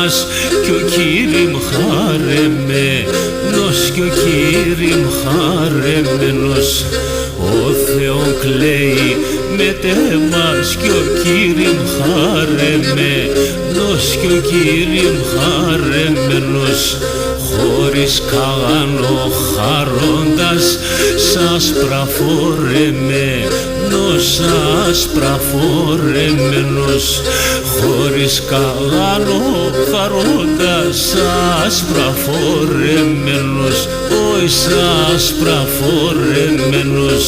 μας κι ο Κύριμ χαρεμένος, κι ο Κύριμ χαρεμένος. Ο Θεόν κλαίει με τεμάς κι ο Κύριμ χαρεμένος, κι ο Κύριμ χαρεμένος. Χωρίς καγάνο χαρώντας άσπρα φορεμένος, άσπρα φορεμένος. Χωρίς καγάνο χαρώντας άσπρα φορεμένος, όις άσπρα φορεμένος.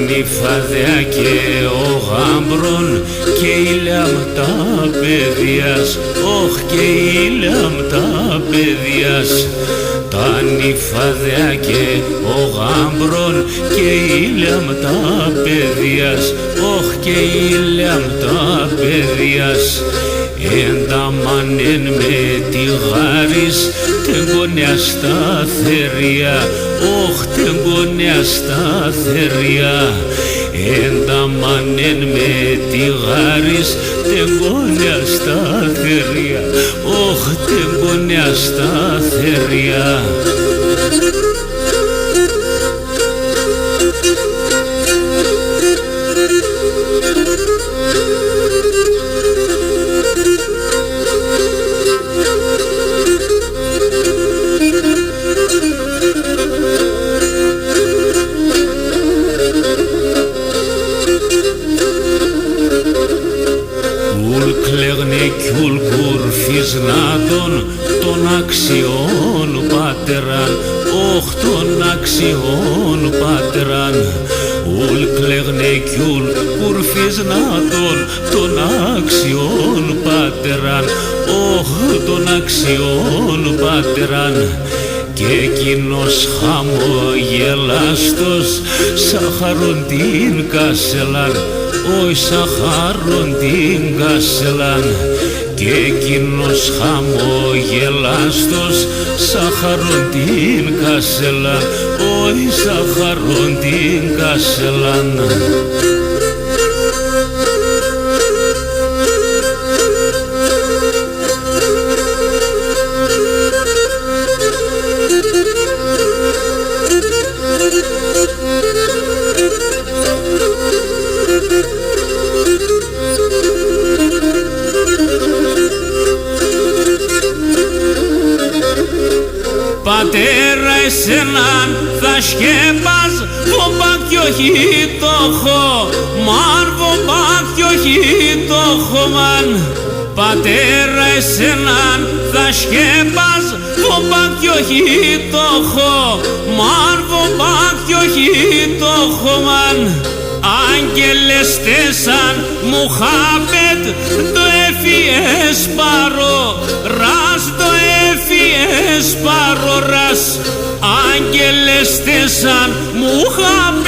Νυφαδέα και ο γάμπρον και η λαμπτά παιδιάς, όχ και η λαμπτά παιδιάς. Τα νυφαδέα και ο γάμπρον και η λαμπτά παιδιάς, όχ και η λαμπτά παιδιάς. Ενταμάνεν με τη γάρις τεγόνια σταθερία, όχ τεγόνια σταθερία. Ενταμάνεν με τη γάρις τεγόνια σταθερία, όχ τεγόνια σταθερία. Ουλ κουρφισνάτων των αξιών πατεράν, όχ των αξιών πατεράν. Ουλ κλεγνε κι ουλ κουρφισνάτων των αξιών πατεράν, όχ των αξιών πατεράν. Και εκείνος χαμογελάστος σαχαρών την κασελάν, όι σαχαρών την κασελάν. Και εκείνος χαμογελάστος σαχαρών την κασελάν, όι σαχαρών την κασελάν. Πατέρα εσέναν θα σκέπας βομπάκ κι όχι το χω, μαν βομπάκ κι όχι το χω μαν. Πατέρα εσέναν θα σκέπας βομπάκ κι όχι το χω, μαν βομπάκ κι όχι το χω μαν. Άγγελες τέσαν Μουχάμετ το έφιες παρό, ρας το έφιες παρό ρας. Άγγελες τέσαν Μουχάμετ